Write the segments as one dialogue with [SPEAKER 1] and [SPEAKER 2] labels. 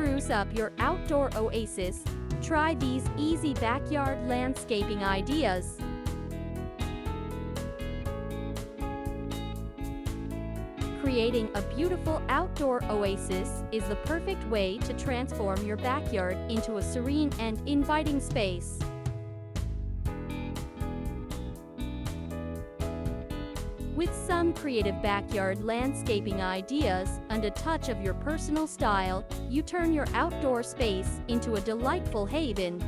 [SPEAKER 1] spruce up your outdoor oasis, try these easy backyard landscaping ideas. Creating a beautiful outdoor oasis is the perfect way to transform your backyard into a serene and inviting space. With some creative backyard landscaping ideas and a touch of your personal style, you turn your outdoor space into a delightful haven.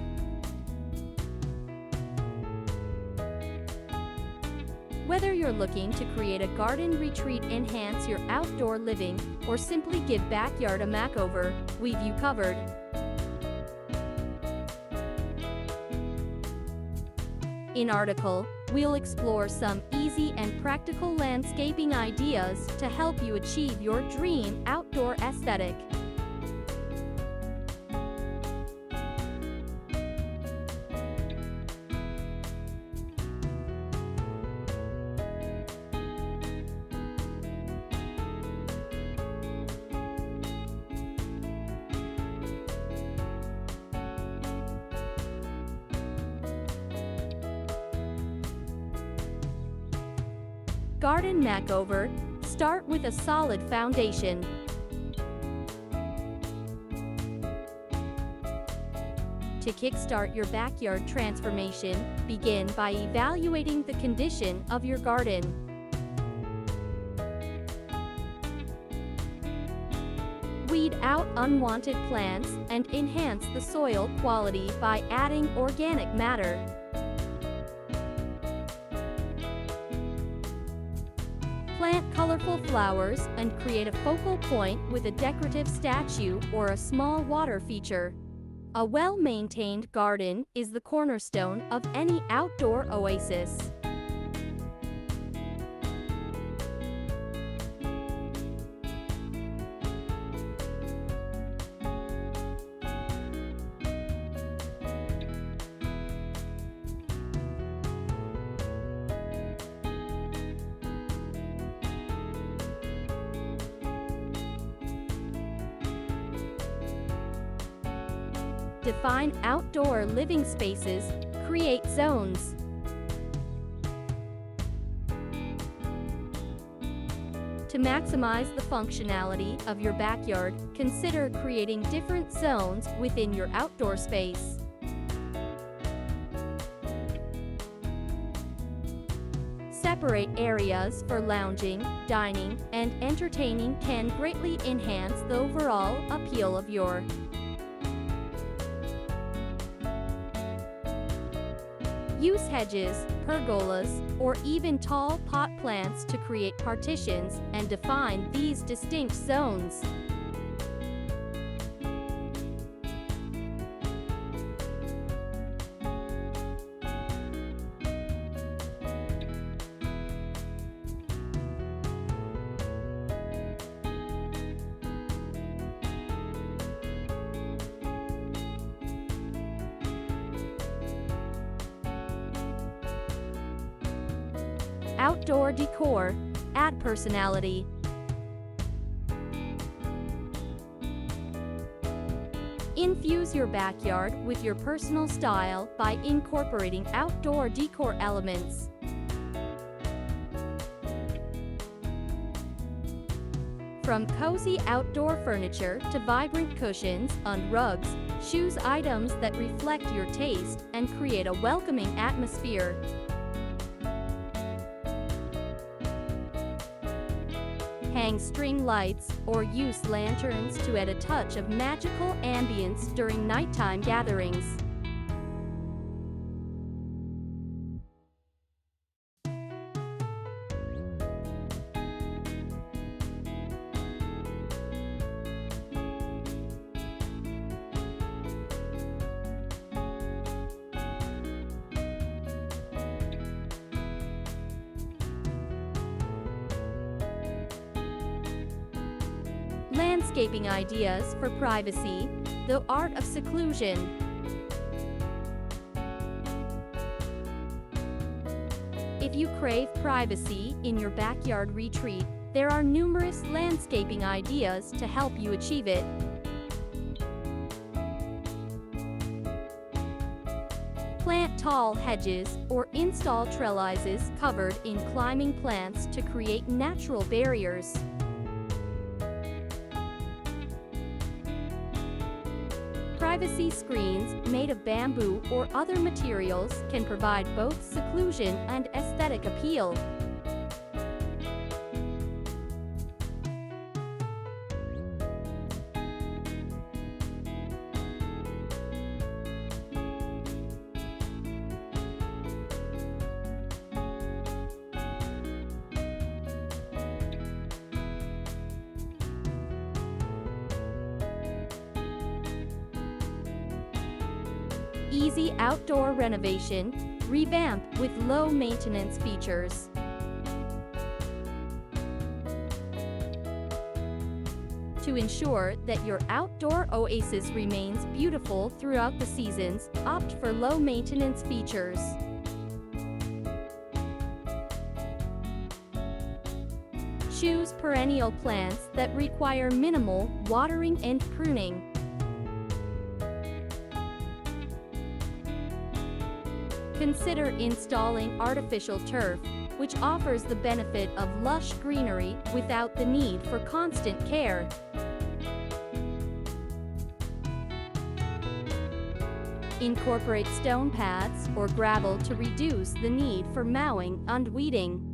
[SPEAKER 1] Whether you're looking to create a garden retreat, enhance your outdoor living, or simply give backyard a makeover, we've you covered. In article, we'll explore some easy and practical landscaping ideas to help you achieve your dream outdoor aesthetic. Garden makeover. Start with a solid foundation. To kickstart your backyard transformation, begin by evaluating the condition of your garden. Weed out unwanted plants and enhance the soil quality by adding organic matter. Plant colorful flowers and create a focal point with a decorative statue or a small water feature. A well-maintained garden is the cornerstone of any outdoor oasis. Define outdoor living spaces, create zones. To maximize the functionality of your backyard, consider creating different zones within your outdoor space. Separate areas for lounging, dining, and entertaining can greatly enhance the overall appeal of your Use hedges, pergolas, or even tall pot plants to create partitions and define these distinct zones. Outdoor decor. Add personality. Infuse your backyard with your personal style by incorporating outdoor decor elements. From cozy outdoor furniture to vibrant cushions and rugs, choose items that reflect your taste and create a welcoming atmosphere. Hang string lights or use lanterns to add a touch of magical ambience during nighttime gatherings. Landscaping ideas for privacy, the art of seclusion. If you crave privacy in your backyard retreat, there are numerous landscaping ideas to help you achieve it. Plant tall hedges or install trellises covered in climbing plants to create natural barriers. Privacy screens made of bamboo or other materials can provide both seclusion and aesthetic appeal. Easy outdoor renovation, revamp with low maintenance features. To ensure that your outdoor oasis remains beautiful throughout the seasons, opt for low maintenance features. Choose perennial plants that require minimal watering and pruning. Consider installing artificial turf, which offers the benefit of lush greenery without the need for constant care. Incorporate stone paths or gravel to reduce the need for mowing and weeding.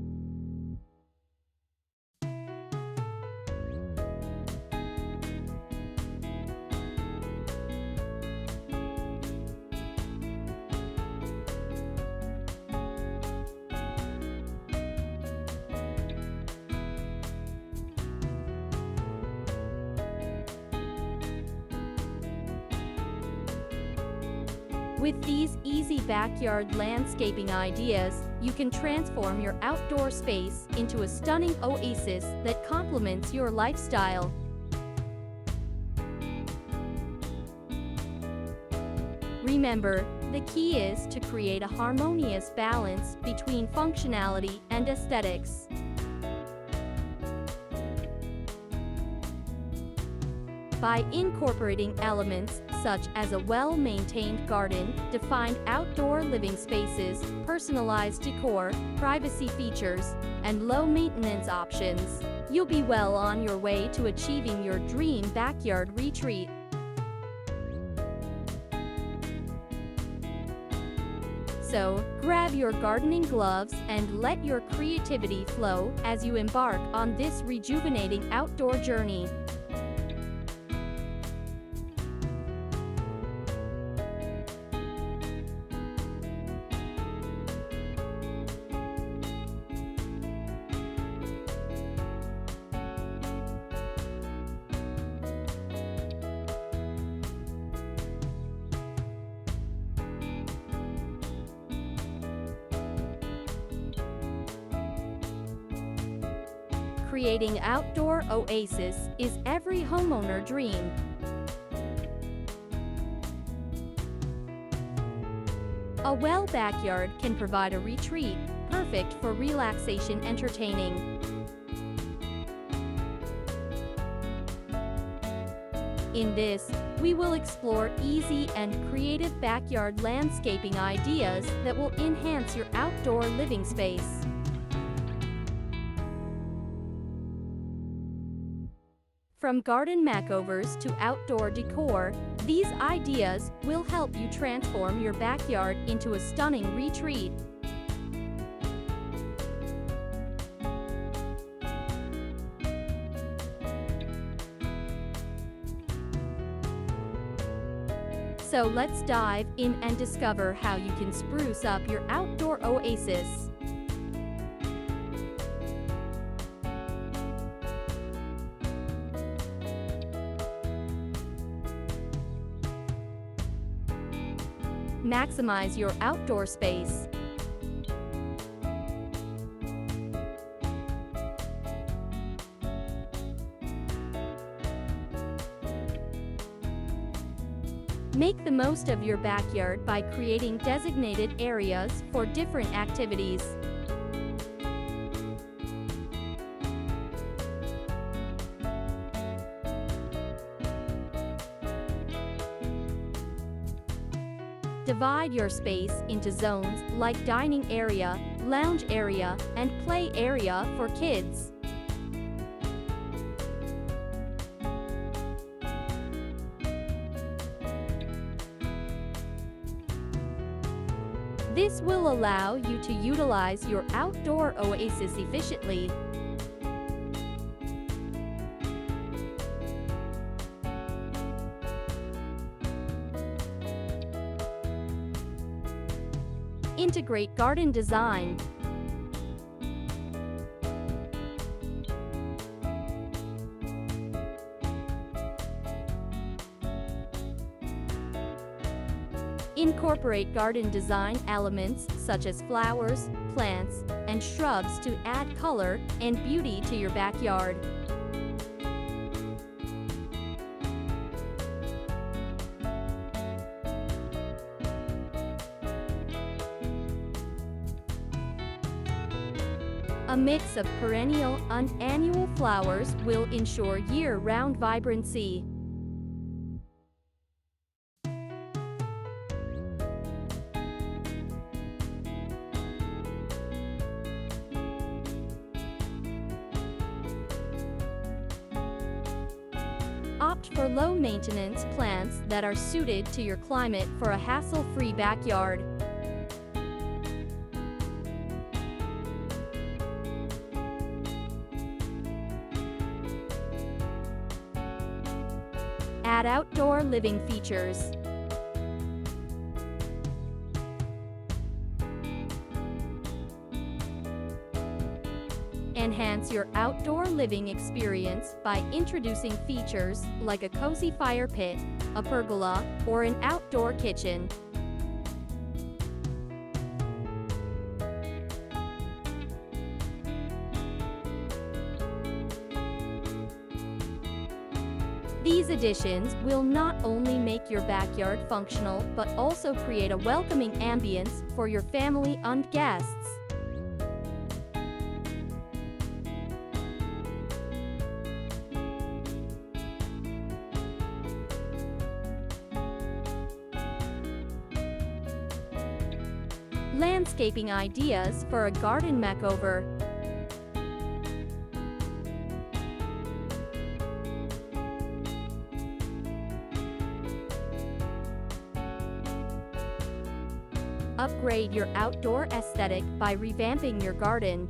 [SPEAKER 1] With these easy backyard landscaping ideas, you can transform your outdoor space into a stunning oasis that complements your lifestyle. Remember, the key is to create a harmonious balance between functionality and aesthetics. By incorporating elements such as a well-maintained garden, defined outdoor living spaces, personalized decor, privacy features, and low-maintenance options, you'll be well on your way to achieving your dream backyard retreat. So, grab your gardening gloves and let your creativity flow as you embark on this rejuvenating outdoor journey. Creating outdoor oasis is every homeowner dream. A well backyard can provide a retreat, perfect for relaxation entertaining. In this, we will explore easy and creative backyard landscaping ideas that will enhance your outdoor living space. From garden makeovers to outdoor decor, these ideas will help you transform your backyard into a stunning retreat. So let's dive in and discover how you can spruce up your outdoor oasis. Maximize your outdoor space. Make the most of your backyard by creating designated areas for different activities. Divide your space into zones like dining area, lounge area, and play area for kids. This will allow you to utilize your outdoor oasis efficiently. Integrate garden design. Incorporate garden design elements such as flowers, plants, and shrubs to add color and beauty to your backyard. A mix of perennial and annual flowers will ensure year-round vibrancy. Opt for low-maintenance plants that are suited to your climate for a hassle-free backyard. Add outdoor living features. Enhance your outdoor living experience by introducing features like a cozy fire pit, a pergola, or an outdoor kitchen. These additions will not only make your backyard functional but also create a welcoming ambience for your family and guests. Landscaping ideas for a garden makeover. Upgrade your outdoor aesthetic by revamping your garden.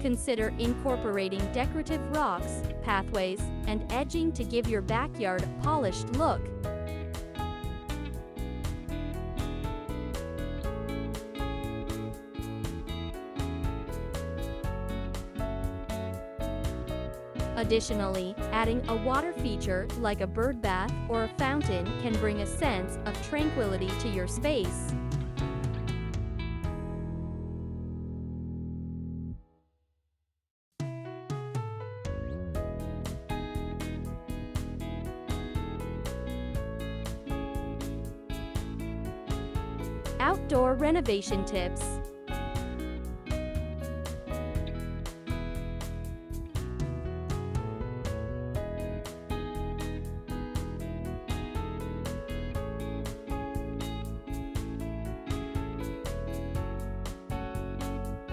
[SPEAKER 1] Consider incorporating decorative rocks, pathways, and edging to give your backyard a polished look. Additionally, adding a water feature like a bird bath or a fountain can bring a sense of tranquility to your space. Outdoor renovation tips.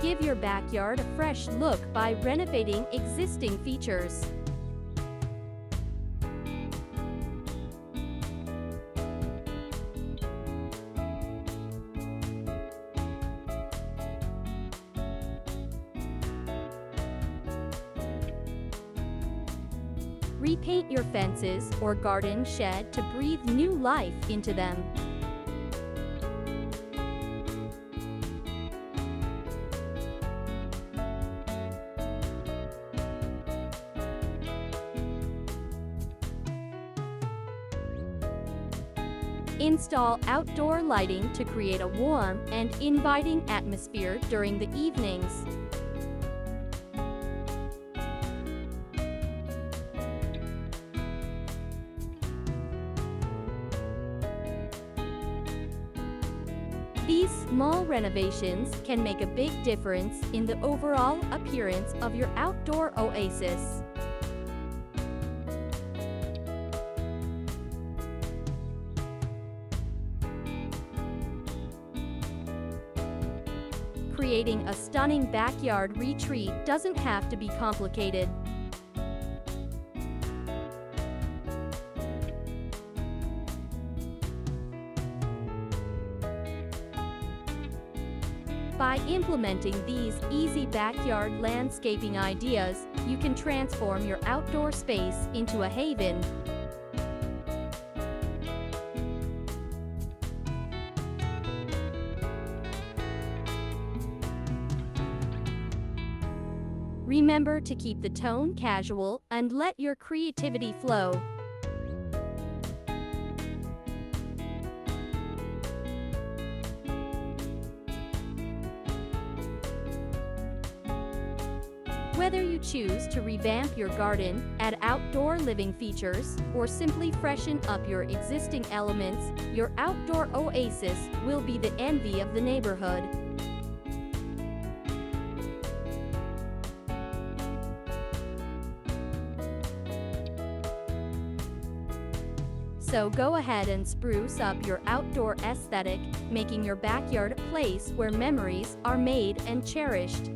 [SPEAKER 1] Give your backyard a fresh look by renovating existing features. Repaint your fences or garden shed to breathe new life into them. Install outdoor lighting to create a warm and inviting atmosphere during the evenings. These small renovations can make a big difference in the overall appearance of your outdoor oasis. Creating a stunning backyard retreat doesn't have to be complicated. By implementing these easy backyard landscaping ideas, you can transform your outdoor space into a haven. Remember to keep the tone casual and let your creativity flow. Whether you choose to revamp your garden, add outdoor living features, or simply freshen up your existing elements, your outdoor oasis will be the envy of the neighborhood. So go ahead and spruce up your outdoor aesthetic, making your backyard a place where memories are made and cherished.